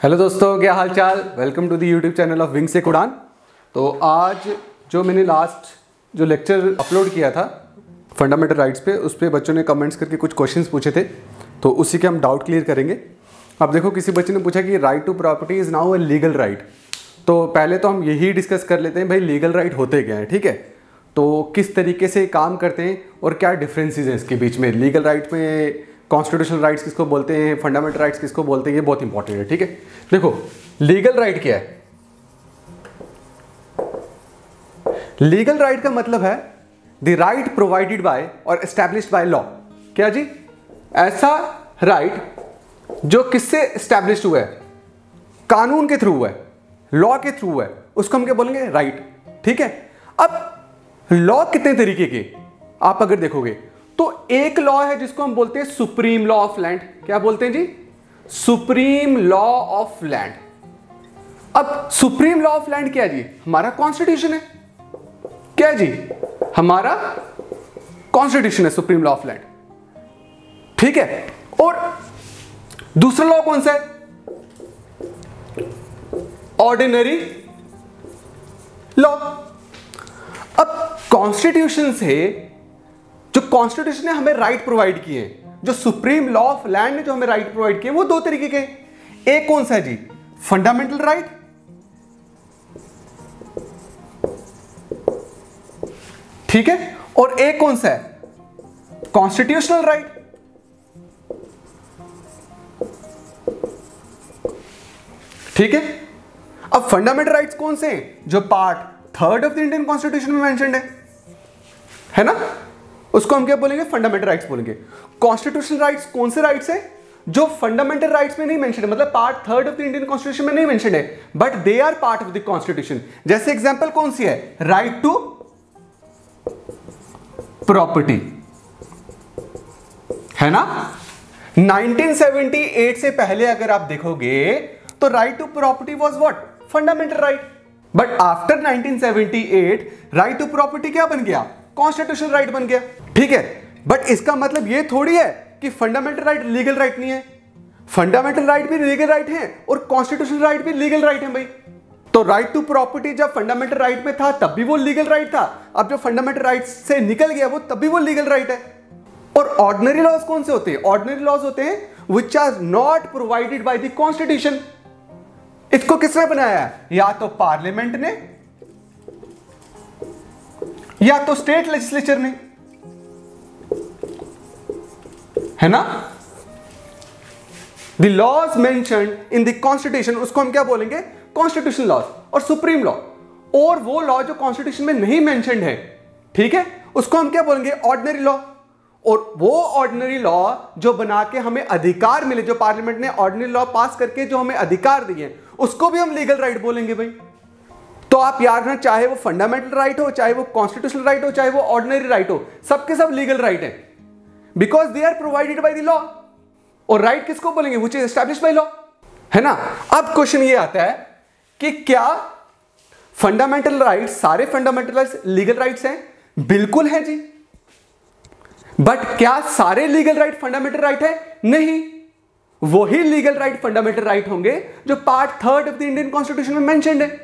Hello दोस्तों, क्या हाल चाल। Welcome to the YouTube channel of wing से उड़ान। तो आज जो मैंने लास्ट जो लेक्चर अपलोड किया था फंडामेंटल राइट्स पे, उस पर बच्चों ने कमेंट्स करके कुछ क्वेश्चंस पूछे थे, तो उसी के हम डाउट क्लियर करेंगे। अब देखो, किसी बच्चे ने पूछा कि right to property is now a legal right. तो पहले तो हम यही डिस्कस कर लेते हैं भाई लीगल राइट होते क्या हैं, ठीक है। तो किस तरीके से काम करते हैं और क्या डिफरेंसेस हैं इसके बीच में। लीगल राइट में कॉन्स्टिट्यूशनल राइट्स किसको बोलते हैं, फंडामेंटल राइट्स किसको बोलते हैं, ये बहुत इंपॉर्टेंट है, ठीक है। देखो, लीगल राइट क्या है। लीगल राइट का मतलब है द राइट प्रोवाइडेड बाय और एस्टैब्लिश्ड बाय लॉ। क्या जी? ऐसा राइट जो किससे एस्टैब्लिश्ड हुआ है, कानून के थ्रू हुआ है, लॉ के थ्रू हुआ है, उसको हम क्या बोलेंगे, राइट, ठीक है। अब लॉ कितने तरीके के आप अगर देखोगे तो एक लॉ है जिसको हम बोलते हैं सुप्रीम लॉ ऑफ लैंड। क्या बोलते हैं जी? Supreme law of land. अब सुप्रीम लॉ ऑफ लैंड क्या है जी? हमारा कॉन्स्टिट्यूशन है। क्या है जी? हमारा कॉन्स्टिट्यूशन है सुप्रीम लॉ ऑफ लैंड, ठीक है। और दूसरा लॉ कौन सा है? Ordinary law. अब कॉन्स्टिट्यूशन से, जो कॉन्स्टिट्यूशन ने हमें राइट प्रोवाइड किए हैं, जो सुप्रीम लॉ ऑफ लैंड ने जो हमें राइट प्रोवाइड किए, वो दो तरीके के। एक कौन सा है जी? फंडामेंटल राइट, ठीक है। और एक कौन सा है? कॉन्स्टिट्यूशनल राइट, ठीक है। अब फंडामेंटल राइट्स कौन से हैं? जो part 3 of the Indian constitution में मेंशन्ड है ना, उसको हम क्या बोलेंगे? फंडामेंटल राइट्स बोलेंगे। कॉन्स्टिट्यूशनल राइट्स कौन से राइट्स हैं? जो फंडामेंटल राइट्स में नहीं मेंशन है, मतलब part 3 of the Indian constitution में नहीं मेंशन है, but they are part of the constitution. जैसे एग्जांपल कौन सी है? राइट टू प्रॉपर्टी, है ना। 1978 से पहले अगर आप देखोगे तो right to property was what? Fundamental right. But after 1978 right to property क्या बन गया? कॉन्स्टिट्यूशनल राइट बन गया, ठीक है। बट इसका मतलब ये थोड़ी है कि फंडामेंटल राइट लीगल राइट नहीं है। फंडामेंटल राइट भी लीगल राइट है और कॉन्स्टिट्यूशनल राइट भी लीगल राइट है भाई। तो राइट टू प्रॉपर्टी जब फंडामेंटल राइट में था तब भी वो लीगल राइट था, अब जो फंडामेंटल राइट से निकल गया वो तब भी वो लीगल राइट है। और ऑर्डिनरी लॉज कौन से होते हैं? ऑर्डिनरी लॉज होते हैं which are not provided by the constitution. इसको किसने बनाया है? या तो पार्लियामेंट ने या तो स्टेट लेजिस्लेचर ने, है ना। The laws mentioned in the constitution, उसको हम क्या बोलेंगे? Constitutional laws. और सुप्रीम लॉ, और वो लॉ जो कॉन्स्टिट्यूशन में नहीं मेंशन्ड है, ठीक है, उसको हम क्या बोलेंगे? Ordinary law. और वो ऑर्डिनरी लॉ जो बना के हमें अधिकार मिले, जो पार्लियामेंट ने ऑर्डिनरी लॉ पास करके जो हमें अधिकार दिए, उसको भी हम लीगल राइट बोलेंगे भाई। तो आप याद रखना, चाहे वो फंडामेंटल राइट हो, चाहे वो कॉन्स्टिट्यूशनल राइट हो, चाहे वो ऑर्डिनरी राइट हो, सबके सब लीगल राइट है, because they are provided by the law. और राइट किसको बोलेंगे? Which is established by law, है ना। अब क्वेश्चन ये आता है कि क्या फंडामेंटल राइट्स, सारे फंडामेंटल राइट्स लीगल राइट्स हैं? बिल्कुल है जी। बट क्या सारे लीगल राइट फंडामेंटल राइट है? नहीं। वही लीगल राइट फंडामेंटल राइट होंगे जो part 3 of the Indian constitution में मेंशन्ड है।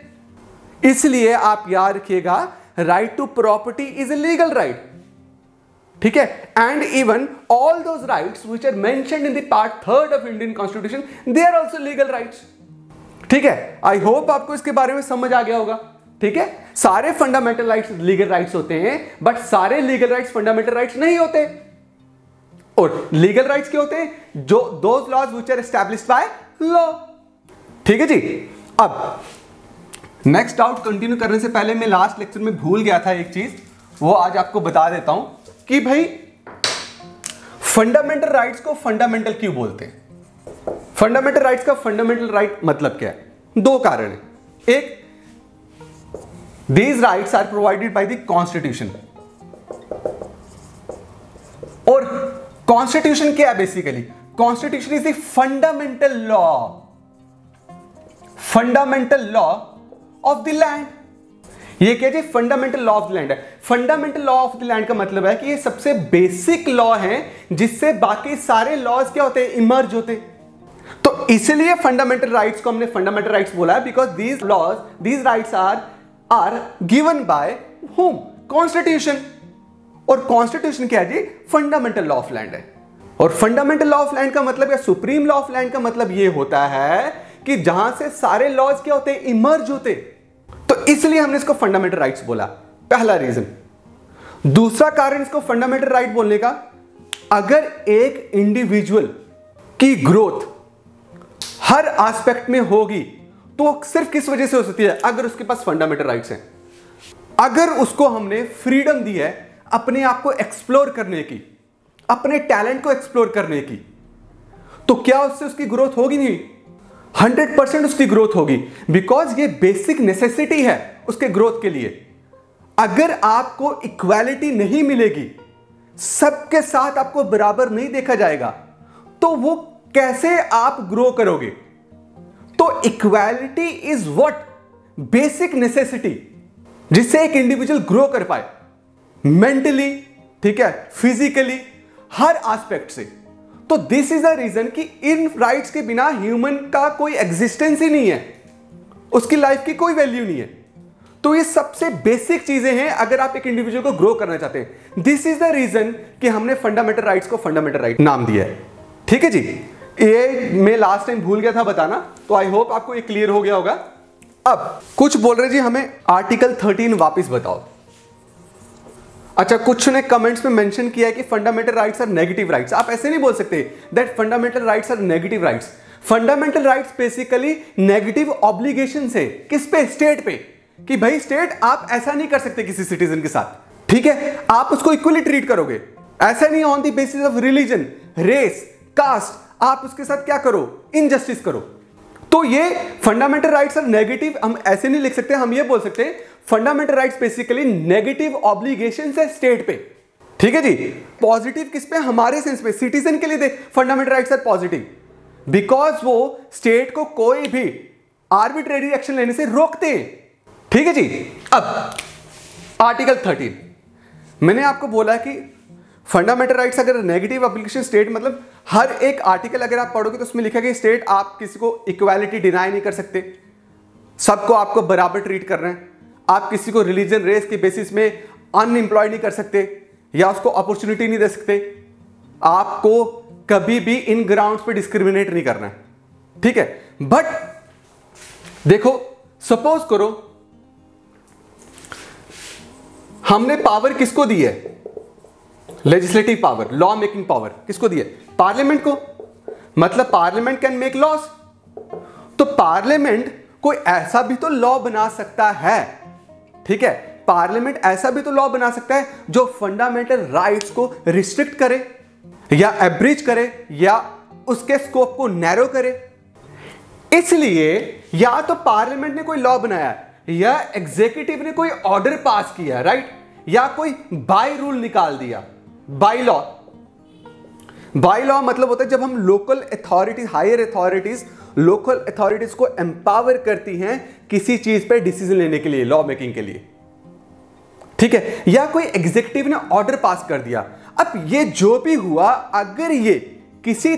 इसलिए आप याद रखिएगा, right to property is a legal right, ठीक है। And even all those rights which are mentioned in the part 3 of Indian constitution, they are also legal rights, ठीक है। आई होप आपको इसके बारे में समझ आ गया होगा, ठीक है। सारे फंडामेंटल राइट्स लीगल राइट्स होते हैं, बट सारे लीगल राइट्स फंडामेंटल राइट्स नहीं होते। और लीगल राइट्स क्या होते हैं? जो those laws which are established by law, ठीक है जी। अब नेक्स्ट डाउट कंटिन्यू करने से पहले मैं लास्ट लेक्चर में भूल गया था एक चीज, वो आज आपको बता देता हूं कि भाई फंडामेंटल राइट्स को फंडामेंटल क्यों बोलते हैं। फंडामेंटल राइट्स का फंडामेंटल राइट मतलब क्या है? दो कारण है। एक, these rights are provided by the constitution. और कॉन्स्टिट्यूशन क्या है? Basically constitution is the fundamental law, fundamental law of the land. ये क्या जी? Fundamental law of the land है। Fundamental law of the land का मतलब है कि ये सबसे बेसिक लॉ है जिससे बाकी सारे लॉज क्या होते हैं? इमर्ज होते हैं। तो इसलिए फंडामेंटल राइट्स को हमने फंडामेंटल राइट्स बोला है, because these laws, these rights are given by whom? Constitution. और कॉन्स्टिट्यूशन क्या है जी? फंडामेंटल लॉ ऑफ लैंड है। और फंडामेंटल लॉ ऑफ लैंड का मतलब या सुप्रीम लॉ ऑफ लैंड का मतलब ये होता है कि जहां से सारे लॉज क्या होते हैं? इमर्ज होते। तो इसलिए हमने इसको फंडामेंटल राइट्स बोला, पहला रीजन। दूसरा कारण इसको फंडामेंटल राइट बोलने का, अगर एक इंडिविजुअल की ग्रोथ हर एस्पेक्ट में होगी तो सिर्फ किस वजह से हो सकती है? अगर उसके पास फंडामेंटल राइट्स हैं। अगर उसको हमने फ्रीडम दी है अपने आप को एक्सप्लोर करने की, अपने टैलेंट को एक्सप्लोर करने की, तो क्या उससे उसकी ग्रोथ होगी? नहीं, 100% उसकी ग्रोथ होगी, बिकॉज ये बेसिक नेसेसिटी है उसके ग्रोथ के लिए। अगर आपको इक्वालिटी नहीं मिलेगी, सबके साथ आपको बराबर नहीं देखा जाएगा, तो वो कैसे आप ग्रो करोगे? तो equality is what? Basic necessity, जिससे एक इंडिविजुअल ग्रो कर पाए मेंटली, ठीक है, फिजिकली, हर एस्पेक्ट से। तो दिस इज द रीजन कि इन राइट्स के बिना ह्यूमन का कोई एग्जिस्टेंस ही नहीं है, उसकी लाइफ की कोई वैल्यू नहीं है। तो ये सबसे बेसिक चीजें हैं अगर आप एक इंडिविजुअल को ग्रो करना चाहते हैं। दिस इज द रीजन कि हमने फंडामेंटल राइट्स को फंडामेंटल राइट नाम दिया है। ठीक है जी, ये मैं लास्ट टाइम भूल गया था बताना, तो आई होप आपको ये क्लियर हो गया होगा। अब कुछ बोल रहे जी हमें आर्टिकल 13 वापस बताओ। अच्छा, कुछ ने कमेंट्स में मेंशन किया है कि fundamental rights are negative rights. आप ऐसे नहीं बोल सकते that fundamental rights are negative rights. Fundamental rights basically negative obligations है। किस पे? स्टेट पे, कि भाई स्टेट आप ऐसा नहीं कर सकते किसी सिटीजन के साथ, ठीक है, आप उसको इक्वली ट्रीट करोगे। ऐसा नहीं on the basis of religion, race, caste आप उसके साथ क्या करो? इनजस्टिस करो। तो ये फंडामेंटल राइट्स आर नेगेटिव, हम ऐसे नहीं लिख सकते। हम ये बोल सकते हैं fundamental rights basically negative obligations है स्टेट पे। ठीक है जी। पॉजिटिव किस पे? हमारे सेंस में, सिटीजन के लिए they fundamental rights are positive, because वो स्टेट को कोई भी आर्बिट्रेरी एक्शन लेने से रोकते हैं। ठीक है जी। अब आर्टिकल 13 मैंने आपको बोला कि फंडामेंटल राइट्स अगर नेगेटिव एप्लीकेशन स्टेट, मतलब हर एक आर्टिकल अगर आप पढ़ोगे तो उसमें लिखा गया स्टेट आप किसी को इक्वालिटी डिनाई नहीं कर सकते, सबको आपको बराबर ट्रीट कर रहे हैं। आप किसी को रिलीजन, रेस के बेसिस में अनएम्प्लॉयड नहीं कर सकते या उसको अपॉर्चुनिटी नहीं दे सकते। आपको कभी भी इन ग्राउंड्स पे डिस्क्रिमिनेट नहीं करना है, ठीक है। बट देखो, सपोज करो हमने पावर किसको दी है? Legislative power, law making power किसको दी है? पार्लियामेंट को। मतलब पार्लियामेंट कैन मेक लॉज। तो पार्लियामेंट कोई ऐसा भी तो लॉ बना सकता है, ठीक है, पार्लियामेंट ऐसा भी तो लॉ बना सकता है जो फंडामेंटल राइट्स को रिस्ट्रिक्ट करे या एब्रिज करे या उसके स्कोप को नैरो करे। इसलिए या तो पार्लियामेंट ने कोई लॉ बनाया या एग्जीक्यूटिव ने कोई ऑर्डर पास किया, राइट, या कोई बाय रूल निकाल दिया। बाय लॉ, बाय लॉ मतलब होता है जब हम local authority, higher authorities local authorities को एम्पावर करती हैं किसी चीज पे डिसीजन लेने के लिए, लॉ मेकिंग के लिए, ठीक है, या कोई एग्जीक्यूटिव ने ऑर्डर पास कर दिया। अब ये जो भी हुआ, अगर ये किसी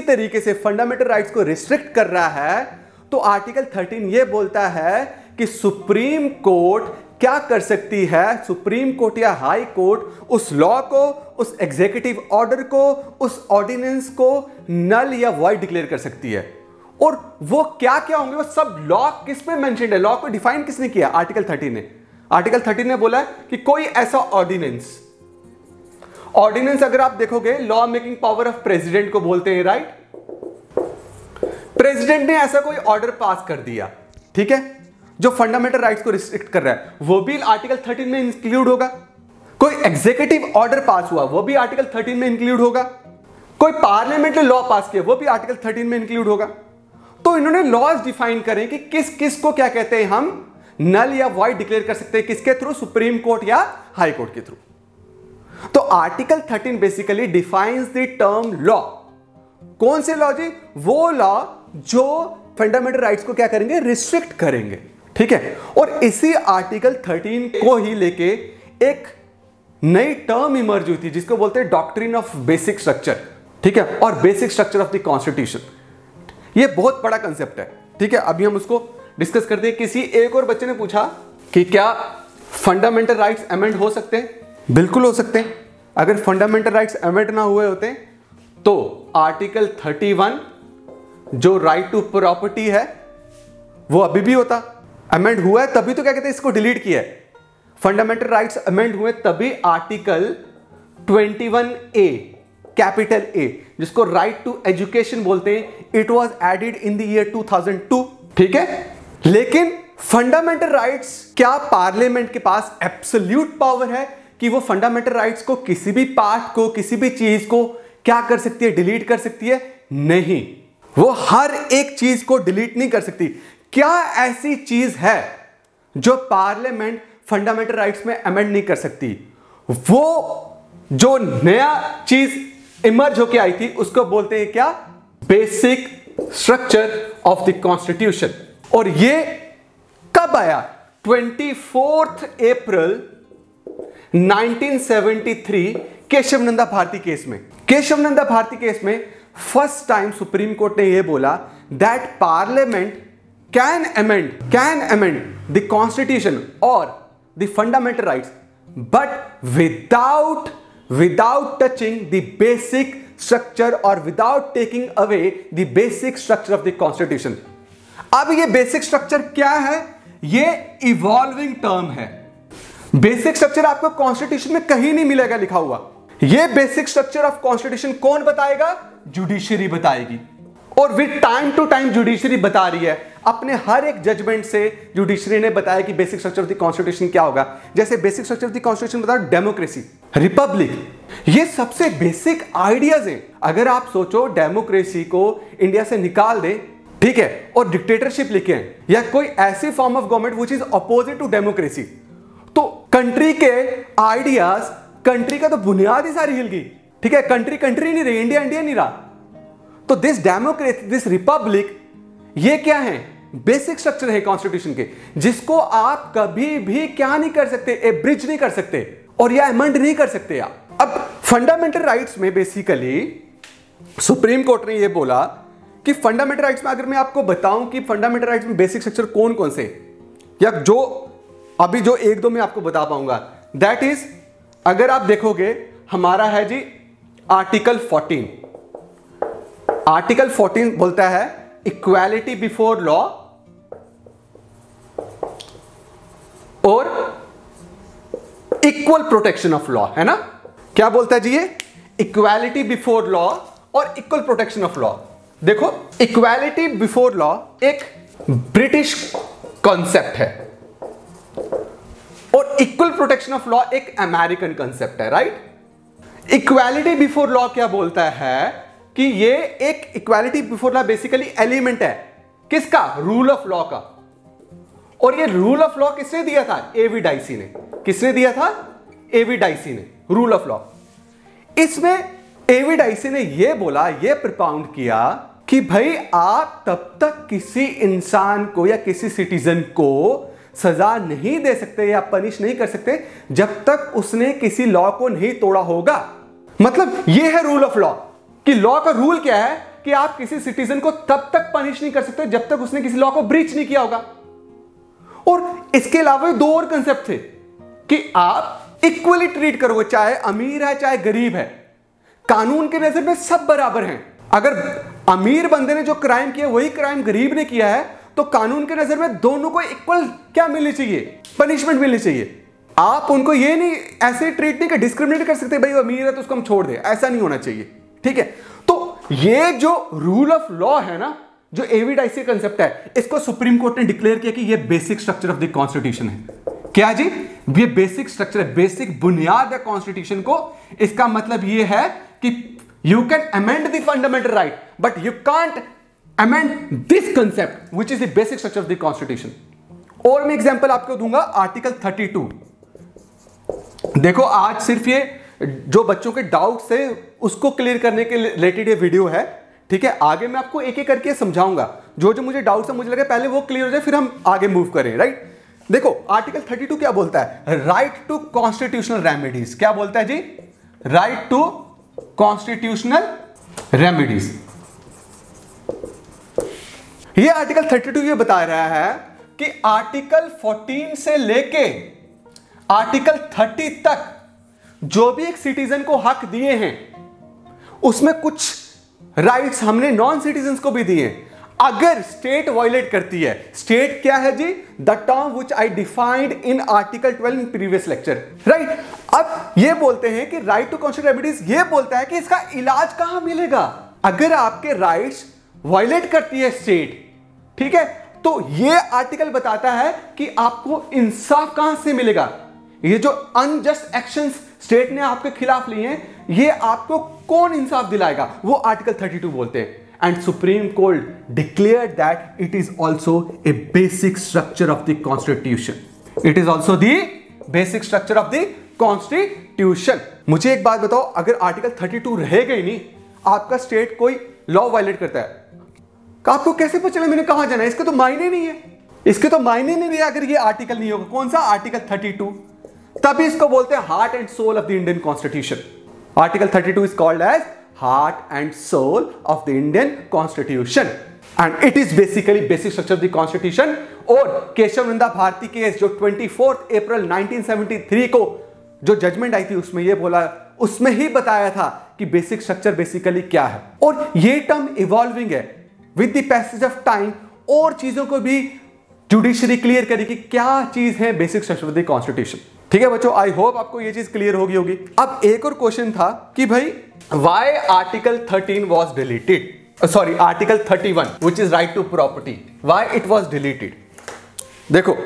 तरीके से फंडामेंटल राइट्स को रिस्ट्रिक्ट कर रहा है, तो आर्टिकल 13 ये बोलता है कि सुप्रीम कोर्ट क्या कर सकती है? सुप्रीम कोर्ट या हाई कोर्ट उस लॉ को, उस एग्जीक्यूटिव ऑर्डर को, उस ऑर्डिनेंस को नल या वॉइड डिक्लेयर कर सकती है। और वो क्या क्या होंगे? वो सब लॉ किस में मेंशन्ड है? लॉ को डिफाइन किसने किया? आर्टिकल 13 ने। आर्टिकल 13 ने बोला कि कोई ऐसा ऑर्डिनेंस अगर आप देखोगे, law making power of president को बोलते हैं, राइट। प्रेसिडेंट ने ऐसा कोई ऑर्डर पास कर दिया, ठीक है, जो फंडामेंटल राइट्स को रिस्ट्रिक्ट कर रहा है, वो भी आर्टिकल 13 में इंक्लूड होगा। कोई एग्जीक्यूटिव ऑर्डर पास हुआ, वो भी आर्टिकल 13 में इंक्लूड होगा। कोई पार्लियामेंट ने लॉ पास किया, वो भी आर्टिकल 13 में इंक्लूड होगा। तो इन्होंने लॉज डिफाइन करें कि किस किस को क्या कहते हैं, हम नल या वॉइड डिक्लेयर कर सकते हैं, किसके थ्रू? सुप्रीम कोर्ट या हाई कोर्ट के थ्रू। तो article 13 basically defines the term law. कौन से लॉ जी? वो लॉ जो फंडामेंटल राइट्स को क्या करेंगे? रिस्ट्रिक्ट करेंगे, ठीक है। और इसी आर्टिकल 13 को ही लेके एक नई टर्म इमर्ज हुई थी जिसको बोलते हैं डॉक्ट्रिन ऑफ बेसिक स्ट्रक्चर। ठीक है, और basic structure of the constitution. ये बहुत बड़ा कंसेप्ट है, ठीक है। अभी हम उसको डिस्कस करते हैं। किसी एक और बच्चे ने पूछा कि क्या फंडामेंटल राइट्स अमेंड हो सकते हैं? बिल्कुल हो सकते हैं। अगर फंडामेंटल राइट्स अमेंड ना हुए होते तो आर्टिकल 31 जो राइट टू प्रॉपर्टी है वो अभी भी होता। अमेंड हुआ है तभी तो क्या कहते हैं इसको डिलीट किया है। फंडामेंटल राइट्स अमेंड हुए तभी आर्टिकल 21A कैपिटल ए, जिसको राइट टू एजुकेशन बोलते हैं, it was added in the year 2002, ठीक है। लेकिन फंडामेंटल राइट्स, क्या पार्लियामेंट के पास एब्सोल्यूट पावर है कि वो फंडामेंटल राइट्स को किसी भी पार्ट को, किसी भी चीज को क्या कर सकती है? डिलीट कर सकती है? नहीं, वो हर एक चीज को डिलीट नहीं कर सकती। क्या ऐसी चीज है जो पार्लियामेंट फंडामेंटल राइट्स में अमेंड नहीं कर सकती? वो जो नया चीज इमर्ज होके आई थी उसको बोलते हैं क्या? Basic structure of the constitution. और ये कब आया? 24 अप्रैल 1973 केशव नंदा भारती केस में। केशव नंदा भारती केस में फर्स्ट टाइम सुप्रीम कोर्ट ने यह बोला that parliament can amend the constitution और the fundamental rights but without touching the basic structure or without taking away the basic structure of the constitution। अब ये basic structure क्या है? ये evolving term है। बेसिक स्ट्रक्चर आपको constitution में कहीं नहीं मिलेगा लिखा हुआ। ये बेसिक स्ट्रक्चर ऑफ कॉन्स्टिट्यूशन कौन बताएगा? जुडिशरी बताएगी। और with time to time judiciary बता रही है। अपने हर एक जजमेंट से जुडिशरी ने बताया कि basic structure of the constitution क्या होगा। जैसे basic structure of the constitution बताओ, डेमोक्रेसी, रिपब्लिक, ये सबसे बेसिक आइडियाज हैं। अगर आप सोचो डेमोक्रेसी को इंडिया से निकाल दें, ठीक है, और डिक्टेटरशिप लिखे या कोई ऐसी form of government which is opposite to democracy, तो कंट्री के आइडियाज, कंट्री का तो बुनियाद ही सारी हिल गई, ठीक है। कंट्री नहीं रही, इंडिया नहीं रहा। तो दिस डेमोक्रेसी, दिस रिपब्लिक, ये क्या है? बेसिक स्ट्रक्चर है कॉन्स्टिट्यूशन के, जिसको आप कभी भी क्या नहीं कर सकते? एब्रिज नहीं कर सकते और या अमेंड नहीं कर सकते आप। अब फंडामेंटल राइट्स में बेसिकली सुप्रीम कोर्ट ने यह बोला कि फंडामेंटल राइट्स में, अगर मैं आपको बताऊं कि फंडामेंटल राइट्स में बेसिक स्ट्रक्चर कौन कौन से, या जो अभी जो एक दो मैं आपको बता पाऊंगा, दैट इज, अगर आप देखोगे हमारा है जी आर्टिकल 14। आर्टिकल 14 बोलता है इक्वालिटी बिफोर लॉ और इक्वल प्रोटेक्शन ऑफ लॉ, है ना। क्या बोलता है जी ये? इक्वालिटी बिफोर लॉ और इक्वल प्रोटेक्शन ऑफ लॉ। देखो, इक्वालिटी बिफोर लॉ एक ब्रिटिश कॉन्सेप्ट है और इक्वल प्रोटेक्शन ऑफ लॉ एक अमेरिकन कॉन्सेप्ट है, राइट। इक्वालिटी बिफोर लॉ क्या बोलता है कि ये एक equality before law basically element है किसका? रूल ऑफ लॉ का। और ये रूल ऑफ लॉ किसने दिया था? एवी डाइसी ने। किसने दिया था? एवी डाइसी ने, रूल ऑफ लॉ। इसमें एवी डाइसी ने यह बोला, यह प्रोपाउंड किया कि भाई आप तब तक किसी इंसान को या किसी सिटीजन को सजा नहीं दे सकते या पनिश नहीं कर सकते जब तक उसने किसी लॉ को नहीं तोड़ा होगा। मतलब यह है रूल ऑफ लॉ, कि लॉ का रूल क्या है कि आप किसी सिटीजन को तब तक पनिश नहीं कर सकते जब तक उसने किसी लॉ को ब्रीच नहीं किया होगा। और इसके अलावा दो और कंसेप्ट थे कि आप इक्वली ट्रीट करोगे, चाहे अमीर है चाहे गरीब है, कानून के नजर में सब बराबर हैं। अगर अमीर बंदे ने जो क्राइम किया वही क्राइम गरीब ने किया है तो कानून के नजर में दोनों को इक्वल क्या मिलनी चाहिए? पनिशमेंट मिलनी चाहिए। आप उनको ये नहीं ऐसे ट्रीट नहीं कर, डिस्क्रिमिनेट कर सकते, भाई अमीर है तो उसको हम छोड़ दे, ऐसा नहीं होना चाहिए, ठीक है। तो ये जो रूल ऑफ लॉ है ना, जो एवी डाइसी कंसेप्ट है, इसको सुप्रीम कोर्ट ने डिक्लेयर किया कि ये basic structure of the constitution है। क्या जी? ये बेसिक स्ट्रक्चर है, बेसिक बुनियाद है कॉन्स्टिट्यूशन को। इसका मतलब ये है कि you can amend the fundamental right but you can't amend this concept which is the basic structure of the constitution. और मैं एग्जांपल आपको दूंगा, आर्टिकल 32। देखो, आज सिर्फ ये जो बच्चों के डाउट्स है उसको क्लियर करने के रिलेटेड ये वीडियो है, ठीक है। आगे मैं आपको एक एक करके समझाऊंगा, जो जो मुझे डाउट्स है, मुझे लगे पहले वो क्लियर हो जाए फिर हम आगे मूव करें, राइट। देखो, आर्टिकल 32 क्या बोलता है? Right to constitutional remedies. क्या बोलता है जी? Right to constitutional remedies. ये आर्टिकल 32 ये बता रहा है कि आर्टिकल 14 से लेके आर्टिकल 30 तक जो भी एक सिटीजन को हक दिए हैं उसमें कुछ राइट्स हमने नॉन सिटीजन्स को भी दिए। अगर स्टेट वायलेट करती है, स्टेट क्या है जी? The term which I defined in article 12 in previous lecture, right. अब ये बोलते हैं कि राइट टू कॉन्स्टिट्यूशनल रेमेडीज ये बोलता है कि इसका इलाज कहां मिलेगा अगर आपके राइट्स वायलेट करती है स्टेट, ठीक है। तो ये आर्टिकल बताता है कि आपको इंसाफ कहां से मिलेगा। ये जो अनजस्ट एक्शंस स्टेट ने आपके खिलाफ लिए हैं, ये आपको कौन इंसाफ दिलाएगा, वो आर्टिकल 32 बोलते हैं। And supreme court declared that it is also a basic structure of the constitution. It is also the basic structure of the constitution. मुझे एक बात बताओ, अगर आर्टिकल 32 रहेगा ही नहीं, आपका स्टेट कोई लॉ वायलेट करता है, आपको कैसे पता चला मैंने कहां जाना है? इसके तो मायने नहीं है, इसके तो मायने नहीं है अगर ये आर्टिकल नहीं होगा। कौन सा? आर्टिकल 32। तभी इसको बोलते हैं heart and soul of the Indian constitution. Article 32 is called as heart and soul of the Indian constitution and it is basically basic structure of the constitution. और केशव नंदा भारती केस जो 24 अप्रैल 1973 को जो जजमेंट आई थी उसमें ये बोला, उसमें ही बताया था कि बेसिक स्ट्रक्चर बेसिकली क्या है। और ये टर्म इवॉल्विंग है with the passage of time, और चीजों को भी जुडिशरी क्लियर करेगी क्या चीज है basic structure of the constitution. ठीक है बच्चों, आई होप आपको ये चीज क्लियर होगी। अब एक और क्वेश्चन था कि भाई why article 13 was deleted, sorry article 31 which is right to property, why it was deleted. देखो,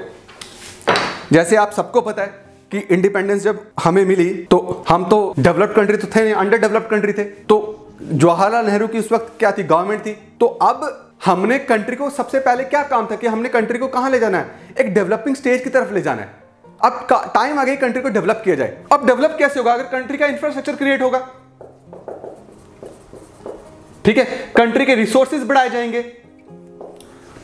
जैसे आप सबको पता है कि इंडिपेंडेंस जब हमें मिली तो हम तो डेवलप्ड कंट्री तो थे नहीं, अंडर डेवलप्ड कंट्री थे। तो जवाहरलाल नेहरू की उस वक्त क्या थी? गवर्नमेंट थी। तो अब हमने कंट्री को सबसे पहले क्या काम था कि हमने कंट्री को कहां ले जाना है? एक डेवलपिंग स्टेज की तरफ ले जाना है। अब टाइम आ गई कंट्री को डेवलप किया जाए। अब डेवलप कैसे होगा? अगर कंट्री का इंफ्रास्ट्रक्चर क्रिएट होगा, ठीक है, कंट्री के रिसोर्सेज बढ़ाए जाएंगे।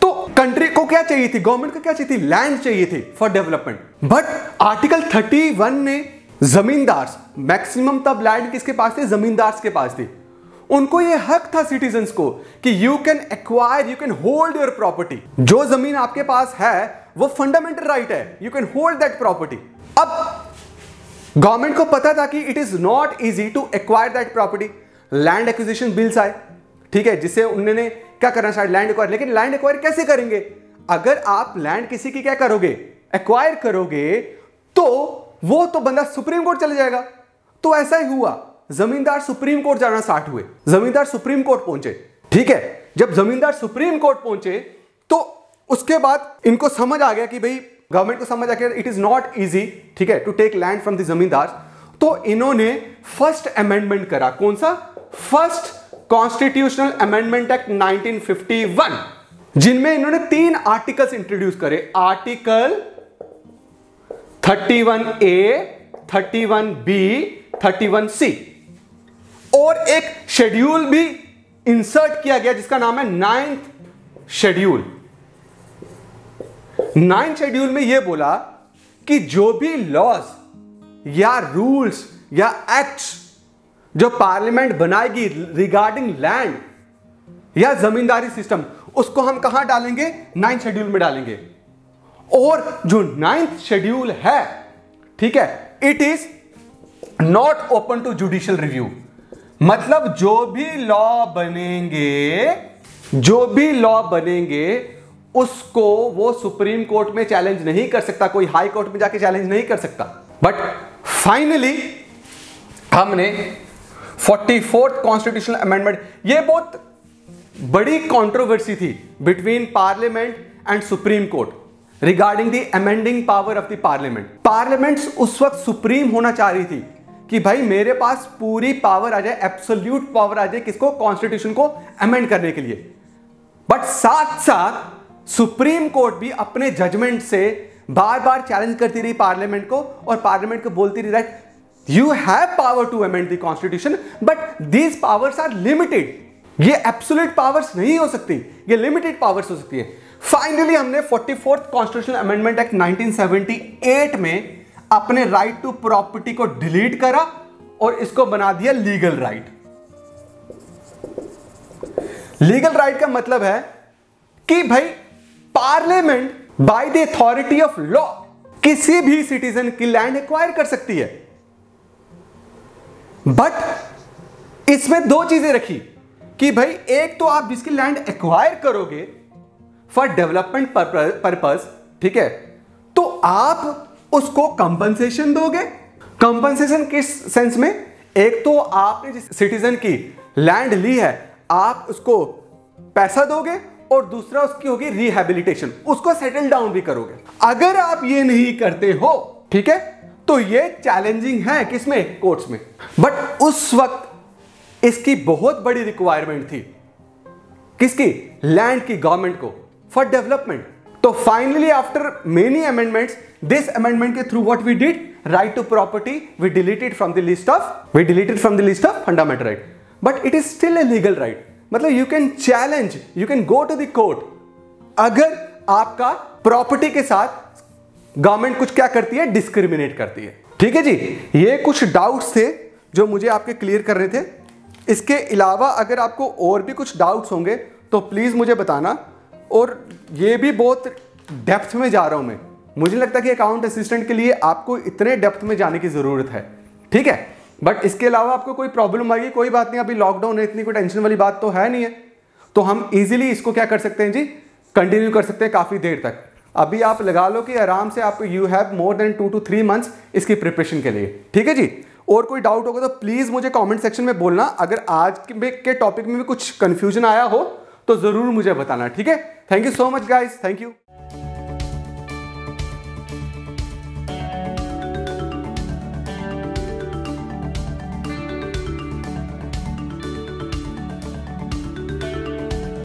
तो कंट्री को क्या चाहिए थी? गवर्नमेंट को क्या चाहिए थी? लैंड चाहिए थी फॉर डेवलपमेंट। बट आर्टिकल 31 ने जमींदार, मैक्सिमम तब लैंड किसके पास थे? जमींदार के पास थी। उनको ये हक था सिटीजन्स को कि you can acquire, you can hold your property. जो जमीन आपके पास है वो फंडामेंटल राइट है, you can hold that property. अब गवर्नमेंट को पता था कि it is not easy to acquire that property. Land acquisition bills आए, ठीक है, जिससे उन्होंने क्या करना चाहिए? Land acquire. लेकिन लैंड एक्वायर कैसे करेंगे? अगर आप लैंड किसी की क्या करोगे? एक्वायर करोगे, तो वो तो बंदा सुप्रीम कोर्ट चले जाएगा। तो ऐसा ही हुआ, जमींदार सुप्रीम कोर्ट जाना स्टार्ट हुए, जमींदार सुप्रीम कोर्ट पहुंचे, ठीक है। जब जमींदार सुप्रीम कोर्ट पहुंचे तो उसके बाद इनको समझ आ गया कि भाई, गवर्नमेंट को समझ आ गया इट इज नॉट इजी, ठीक है, to take land from the zamindar. तो इन्होंने फर्स्ट अमेंडमेंट करा। कौन सा? फर्स्ट कॉन्स्टिट्यूशनल अमेंडमेंट एक्ट 1951, जिनमें इन्होंने 3 आर्टिकल्स इंट्रोड्यूस करे। आर्टिकल 31A, 31B, 31C, और एक शेड्यूल भी इंसर्ट किया गया जिसका नाम है 9th शेड्यूल। 9th शेड्यूल में यह बोला कि जो भी लॉज या रूल्स या एक्ट्स जो पार्लियामेंट बनाएगी रिगार्डिंग लैंड या जमींदारी सिस्टम, उसको हम कहां डालेंगे? 9th शेड्यूल में डालेंगे। और जो 9th शेड्यूल है, ठीक है, it is not open to judicial review. मतलब जो भी लॉ बनेंगे उसको वो सुप्रीम कोर्ट में चैलेंज नहीं कर सकता, कोई हाई कोर्ट में जाके चैलेंज नहीं कर सकता। बट फाइनली हमने 44th कॉन्स्टिट्यूशनल अमेंडमेंट, ये बहुत बड़ी कंट्रोवर्सी थी between parliament and supreme court regarding the amending power of the parliament. Parliament उस वक्त सुप्रीम होना चाह रही थी कि भाई मेरे पास पूरी पावर आ जाए, एब्सोल्यूट पावर आ जाए, किसको? कॉन्स्टिट्यूशन को अमेंड करने के लिए। बट साथ साथ सुप्रीम कोर्ट भी अपने जजमेंट से बार बार चैलेंज करती रही पार्लियामेंट को, और पार्लियामेंट को बोलती रही that you have power to amend the constitution but these powers are limited. ये एब्सोल्यूट पावर्स नहीं हो सकती, ये लिमिटेड पावर्स हो सकती है। फाइनली हमने 44th कॉन्स्टिट्यूशनल अमेंडमेंट एक्ट 1978 में अपने राइट टू प्रॉपर्टी को डिलीट करा और इसको बना दिया लीगल राइट। लीगल राइट का मतलब है कि भाई parliament by the authority of law किसी भी सिटीजन की लैंड एक्वायर कर सकती है। बट इसमें दो चीजें रखी कि भाई एक तो आप जिसकी लैंड एक्वायर करोगे फॉर डेवलपमेंट पर्पस, ठीक है, तो आप उसको कंपनसेशन दोगे। कंपनसेशन किस सेंस में? एक तो आपने जिस सिटीजन की लैंड ली है आप उसको पैसा दोगे और दूसरा उसकी होगी रिहैबिलिटेशन, उसको सेटल डाउन भी करोगे। अगर आप ये नहीं करते हो, ठीक है, तो ये चैलेंजिंग है किसमें? कोर्ट्स में। बट उस वक्त इसकी बहुत बड़ी रिक्वायरमेंट थी, किसकी? लैंड की, गवर्नमेंट को, फॉर डेवलपमेंट। तो finally after many amendments, this amendment के through what we did, right to property we deleted from the list of fundamental right, but it is still a legal right. मतलब you can challenge, you can go to the court अगर आपका property के साथ government कुछ क्या करती है, discriminate करती है। ठीक है जी, ये कुछ डाउट्स थे जो मुझे आपके क्लियर करने थे। इसके अलावा अगर आपको और भी कुछ डाउट्स होंगे तो प्लीज मुझे बताना। और ये भी बहुत डेप्थ में जा रहा हूं मैं, मुझे लगता है कि अकाउंट असिस्टेंट के लिए आपको इतने डेप्थ में जाने की जरूरत है, ठीक है। बट इसके अलावा आपको कोई प्रॉब्लम आएगी, कोई बात नहीं, अभी लॉकडाउन है, इतनी कोई टेंशन वाली बात तो है नहीं है, तो हम इजीली इसको क्या कर सकते हैं जी, कंटिन्यू कर सकते हैं काफी देर तक। अभी आप लगा लो कि आराम से आप you have more than 2 to 3 months इसकी प्रिपरेशन के लिए, ठीक है जी। और कोई डाउट होगा तो प्लीज मुझे कमेंट सेक्शन में बोलना। अगर आज के टॉपिक में भी कुछ कंफ्यूजन आया हो तो जरूर मुझे बताना, ठीक है। Thank you so much guys, thank you.